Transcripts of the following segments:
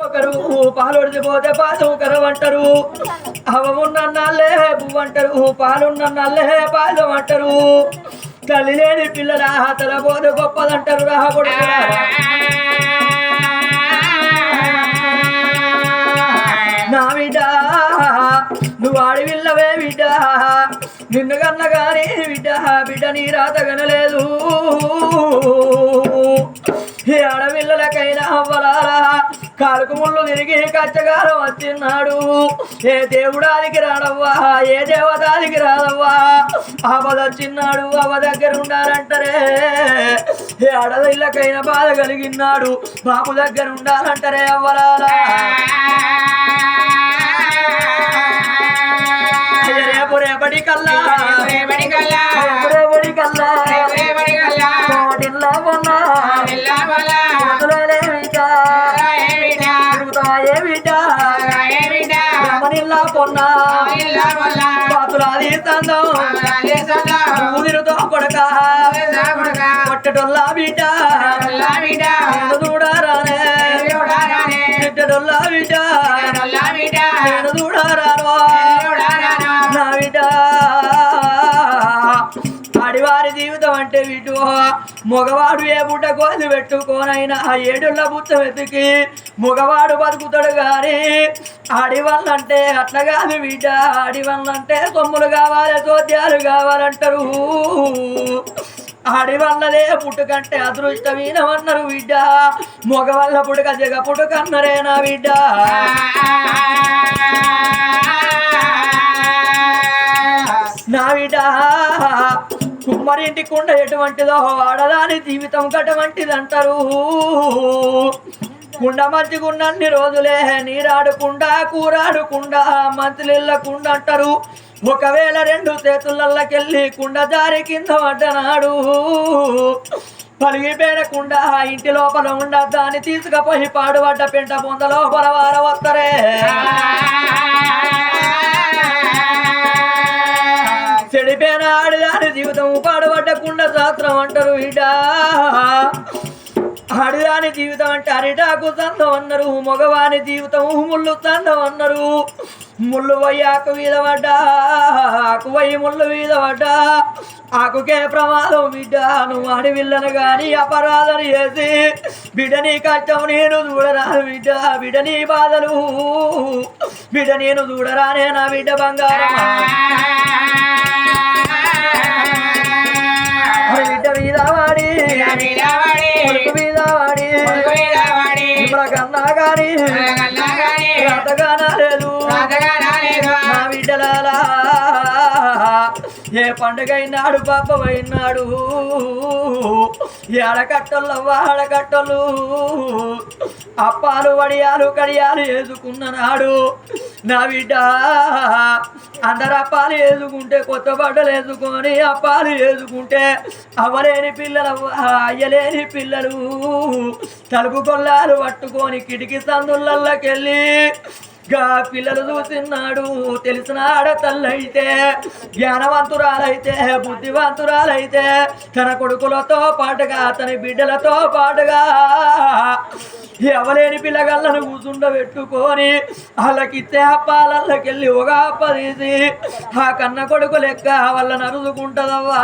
ఒకరు పాలుడిది పోతే పాలు కరవంటారు అవమున్న నల్లే పువ్వు అంటారు పాలున్న నల్లే పాలు అంటారు తల్లి లేని పిల్లల తల పోతే గొప్పదంటారు రాహకుడు నా బిడ్డ నువ్వు అడవిల్లవే బిడ్డ నిన్ను కన్న గాని బిడ్డ బిడ్డ నీ రాత కనలేదు ఈ అడవిల్లలకైనా అవ్వలారా కాలుకు ముళ్ళు తిరిగి కచ్చగారం వచ్చిన్నాడు ఏ దేవుడాదికి రాడవ్వా ఏ దేవతాదికి రాదవ్వా ఆపదొచ్చిన్నాడు అవ దగ్గర ఉండాలంటారే ఏ అడవిల్లకైనా బాధ కలిగినాడు బాబు దగ్గర ఉండాలంటారే అవ్వలారా రేపటి కల్లా పొన్నా పాతులాది తందంతో కొడక పట్టడొల్లా బిడ్డ చూడారానే బిడ్డడొల్లా బిడ్డ చూడారా నా బిడ్డ ఆడివారి జీవితం అంటే వీటు మగవాడు ఏ బుట్ట కోసి పెట్టుకోనైనా ఆ ఏడుళ్ళ బుట్ట వెతికి మగవాడు బతుకుతాడు గాని ఆడివల్లంటే అట్లా కాదు బిడ్డ ఆడివల్లంటే కొమ్ములు కావాలి చోద్యాలు కావాలంటారు ఆడివల్లదే పుట్టుకంటే అదృష్టమీనమన్నారు బిడ్డ మగవల్ల పుట్టుక జగ పుట్టుకన్నరే నా బిడ్డ నా బిడ్డ కుమ్మరింటి కుండ ఎటువంటిదో ఆడదాని జీవితం కటువంటిది అంటారు కుండ మర్చికున్నన్ని రోజులే నీరాడుకుండా కూరాడుకుండా మంత్రిళ్ళకుండా అంటారు ఒకవేళ రెండు చేతులకెళ్ళి కుండ జారి కింద పడ్డనాడు పలిగిపోయిన కుండ ఇంటి లోపల ఉండ దాన్ని తీసుకుపోయి పాడుపడ్డ పెంట పొంద లోపల వార వస్తరే చెడిపోయిన ఆడిదాని జీవితం పాడుపడ్డకుండా శాస్త్రం అంటారు ఇడా ఆడిదాని జీవితం అంటే అరిటాకు తందం అన్నారు మగవాని జీవితం ముళ్ళు తందం అన్నారు ముళ్ళు పోయి ఆకు మీద పడ్డా ఆకు పోయి ముళ్ళు మీద పడ్డా ఆకుకే ప్రమాదం బిడ్డ నువ్వు అడవిల్లను గాని అపరాధన చేసి బిడ్డ నీ కష్టం నేను చూడరాను బిడ్డ బిడ్డ నీ బాధలు బిడ్డ నేను చూడరానే నా బిడ్డ బంగారం బిడ్డ మీద వాడి మీద వాడి కన్నా గాని లేదు నా బిడ్డలాలా ఏ పండుగ అయినాడు పాపమైనాడు ఆడకట్టలు ఆడకట్టలు అప్పాలు వడియాలు కడియాలు వేసుకున్నాడు నా బిడ్డ అందరు అప్పాలు వేసుకుంటే కొత్త బట్టలు వేసుకొని అప్పాలు వేసుకుంటే అవ్వలేని పిల్లలు అయ్యలేని పిల్లలు తలుపు కొల్లాలు పట్టుకొని కిటికీ సందులకెళ్ళి గా పిల్లలు చూస్తున్నాడు తెలిసిన ఆడతల్లైతే జ్ఞానవంతురాలైతే బుద్ధివంతురాలైతే తన కొడుకులతో పాటుగా తన బిడ్డలతో పాటుగా ఎవలేని పిల్లగళ్ళను కూర్చుండబెట్టుకొని వాళ్ళకిచ్చే అప్పాలకెళ్ళి ఒక అప్ప తీసి ఆ కన్న కొడుకు లెక్క వాళ్ళ నరుదుకుంటదవ్వా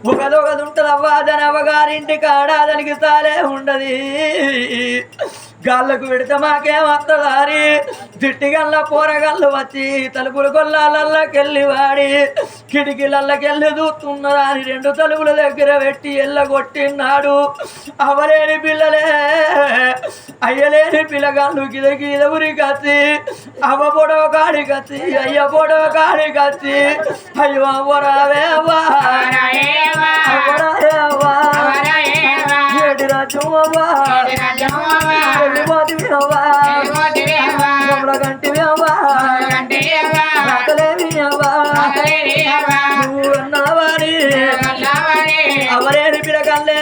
ఒకదొకది ఉంటదవ్వా దాని అవ్వగారింటి కాడ దానికి సాలే ఉండదు గాళ్ళకు పెడితే మాకేమత్తదారి దిట్టిగల్ల పోరగళ్ళు వచ్చి తలుపులు గొల్లాలకెళ్ళి వాడి కిటికీలకెళ్ళి చూస్తున్నారా అని రెండు తలుపుల దగ్గర పెట్టి ఎల్లగొట్టినాడు అవలేని పిల్లలే అయ్యలేని పిల్లగాళ్ళు గిద ఊరి కచ్చి అవ్వ పొడవ కాడి కచ్చి అయ్య పొడవ కాడి కచ్చి అయ్యో అవ్వరావే అవ్వా అవ్వరావే అవ్వా ఏడి రాజ్యం అవ్వా వెళ్ళిపోతివి అవ్వా కంటివి అవ్వా రాతలేవి అవ్వా నువ్వు అన్నావాని అవలేని పిల్లగాళ్ళే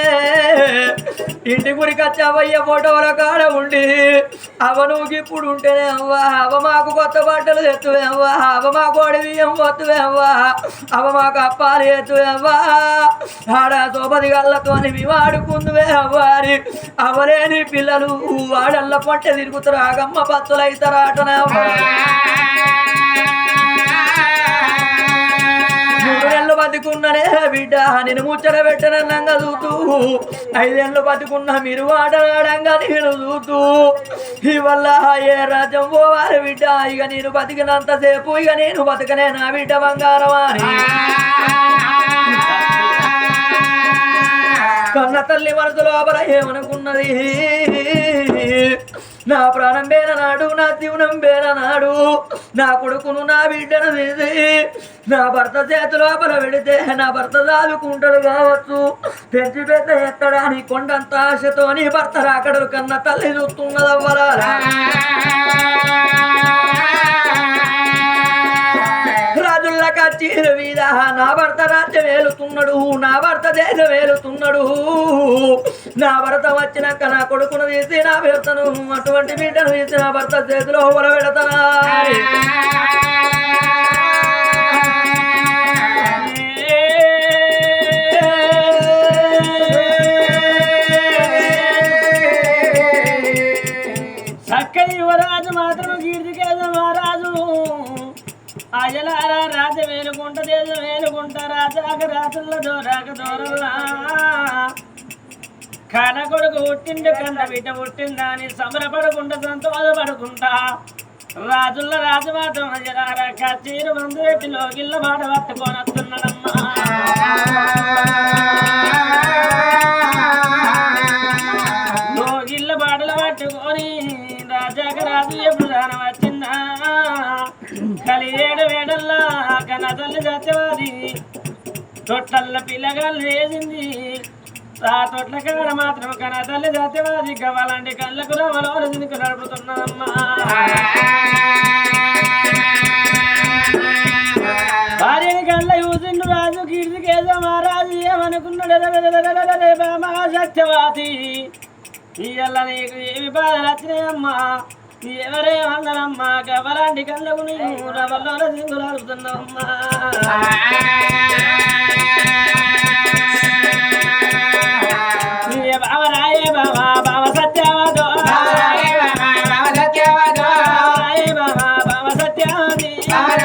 ఇంటి గురికి అవయ్య ఫోటోల కాడ ఉండి అవ నువ్వు ఇప్పుడు ఉంటేనే అవ్వా అవ మాకు కొత్త బట్టలు ఎత్తువే అవ్వా అవ మా కోడి బియ్యం పొత్తువే అవ్వా అవ మాకు అప్పాలు ఎత్తువే అవ్వా ఆడ సోపది గల్లతో మేము ఆడుకుందువే అవ్వారి అవలేని పిల్లలు వాడల్ల పొట్ట తిరుగుతారు ఆగమ్మ పత్తులు అవుతారు ఆటనే అవ్వా 3 నెలలు బతుకున్ననే బిడ్డ నేను ముచ్చట పెట్టనంగా చూతూ 5 ఏళ్ళు బతుకున్నా మీరు ఆటలాడంగా నేను చూతూ ఇవల్ల ఏ రాజ్యం పోవాలి బిడ్డ ఇక నేను బతికినంతసేపు ఇక నేను బతకనే నా బిడ్డ బంగారం అని కన్న తల్లి మనసు లోపల ఏమనుకున్నది నా ప్రాణం పేరనాడు నా జీవనం పేరనాడు నా కొడుకును నా బిడ్డను తీసి నా భర్త చేతి లోపల పెడితే నా భర్త దాదుకుంటాడు కావచ్చు పెంచి పెద్ద ఎత్తడాని కొండంత ఆశతో నీ భర్త రాకడలు కన్న తల్లి చూస్తున్నదవ్వరా రాజుల్ల కచ్చీల మీద నా భర్త రాజ్యం వేలుతున్నాడు నా భర్త దేశం వేలుతున్నాడు నా భర్త వచ్చినాక నా కొడుకును తీసి నా భర్తను అటువంటి బిడ్డను తీసి నా భర్త చేతిలో ಹೊಲ పెడతానా చక్కని యువరాజు మాత్రం కీర్తికేద మహారాజు అజలారా రాజ వేలుకుంట దేశం వేలుకుంట రాజాక రాజుల దోరాక దోరల్లా కన కొడుకు పుట్టిండు కన్న బిడ్డ పుట్టిందా అని సంబరపడుకుంటా సంతోషపడుకుంటా రాజుల రాజు మాత్రం అజలారా కచ్చీరు మందు పెట్టి లోకిళ్ళ మాట పట్టుకొని వస్తున్నాడమ్మా లోకిళ్ళ బాటలు పట్టుకొని రాజాక రాజు ఎప్పుడు దానం వచ్చిందా కలియేడు వేడల్లా కన్న తల్లి సత్యవాది తొట్లల్ల పిల్లగాళ్ళు వేసింది ఆ తొట్ల కాడ మాత్రం కన్న తల్లి సత్యవాది కావాలంటే కళ్ళకు రవలో దినికి నడుపుతున్నదమ్మా భార్యని కళ్ళ చూసిండు రాజు కీర్తికేదో మహారాజు ఏమనుకున్నాడు బామా సత్యవాది ఇయ్యల్ల నీకు ఏమి బాధలు వచ్చినాయమ్మా ఎవరేమన్నారమ్మా కవలాంటి కళ్ళకు నీవు రవల్లో దిగులాడుతున్నావమ్మా బావ రాయే బాబా బావ సత్యవాదో రాయే బాబా బావ సత్యవాది అన్నరే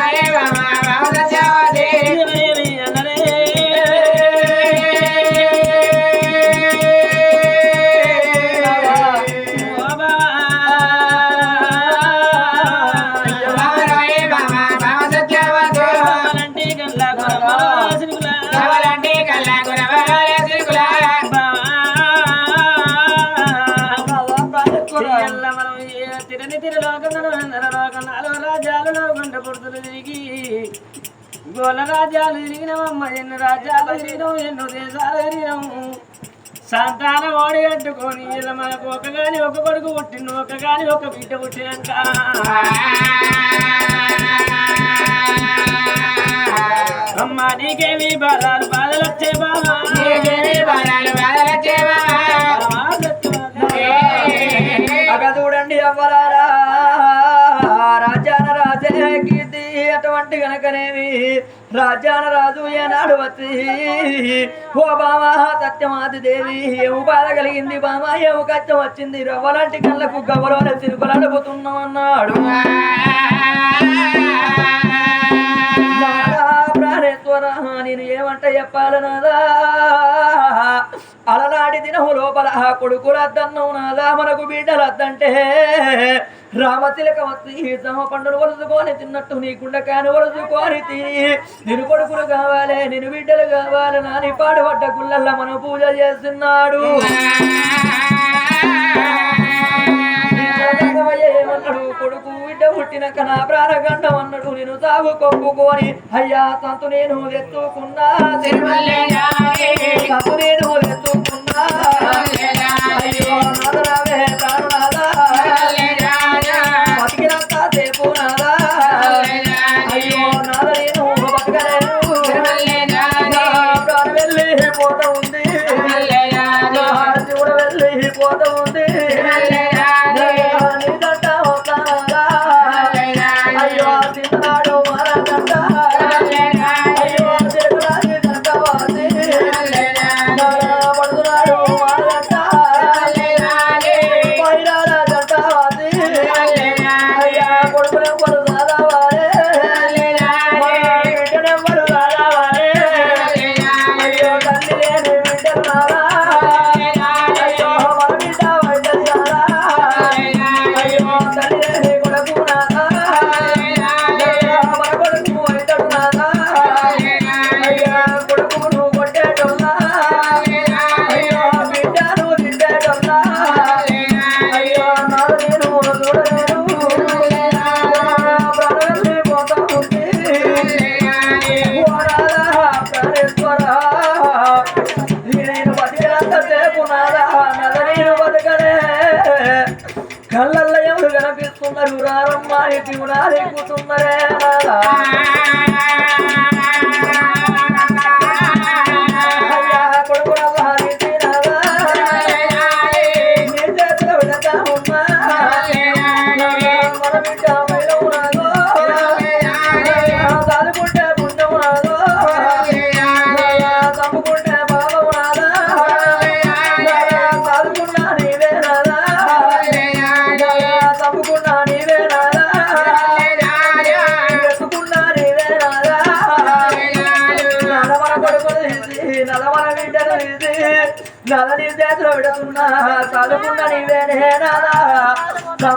గోల రాజ్యాలు తిరిగినవమ్మ ఎన్ని రాజ్యాలు తిరిగినాం ఎన్నో దేశాలు తిరిగినాము సంతానం ఓడి కట్టుకొని ఇలా మనకు ఒక గాని ఒక కొడుకు పుట్టిండు ఒక గాని ఒక బిడ్డ పుట్టినాక అమ్మ నీకేమి బాధలు వచ్చే బాబా చూడండి అవ్వలారా రాజాన రాజే కీర్తి అటువంటి గనకనేమి రాజాన రాజు ఏనాడు వచ్చి ఓ బామా సత్యమాతి దేవి ఏము బాధ కలిగింది బామా ఏము కష్టం వచ్చింది రవ్వలాంటి కళ్ళకు గవ్వలోనే చిరుకులు అడుగుతున్నామన్నాడు ప్రాణేశ్వర నేను ఏమంట చెప్పాలనాదా అలనాటి దినము లోపల కొడుకులద్దన్నావు నాదా మనకు బిడ్డలద్దంటే రామతిలక వచ్చి సమ పండును వలుచుకొని తిన్నట్టు నీ కుండకాను వలుచుకొని తిని నేను కొడుకులు కావాలి నేను బిడ్డలు కావాలి నాని పాడుపడ్డ గుళ్ళల్లా మనం పూజ చేస్తున్నాడు ఏమన్నాడు కొడుకు బిడ్డ పుట్టినాక నా ప్రాణగండం అన్నాడు నేను సాగు కొప్పుకొని అయ్యా సంతు నేను ఎత్తుకున్నా సంతు నేను ఎత్తుకున్నా అయ్యో నాదరావే ప్రాణనాదా బతికినంత సేపు నాదా అయ్యో నాద నేను బతకలేను ప్రాణం వెళ్ళి పోతా ఉంది కూడా వెళ్ళి కళ్ళల్లో ఎవరు కనిపిస్తున్నారు రారమ్మా ఇటు ఎక్కుతున్నారే అయ్యా కొడుకు నీ చేతిలో పెడతామమ్మా మన బిడ్డ మైలవునాదో చదువుకుంటే పుణ్యమునాదో తమ్ముకుంటే బాబవునాదా చదువుకున్నా నీవేనాదా తమ్ముకున్నా నీవేనాదా ఎత్తుకున్నా నీవేనాదా నలమల కొడుకులు తీసి నలమల బిడ్డలు తీసి నల నీ చేతిలో పెడుతున్నా చదువుకున్న నీవేనేనాదా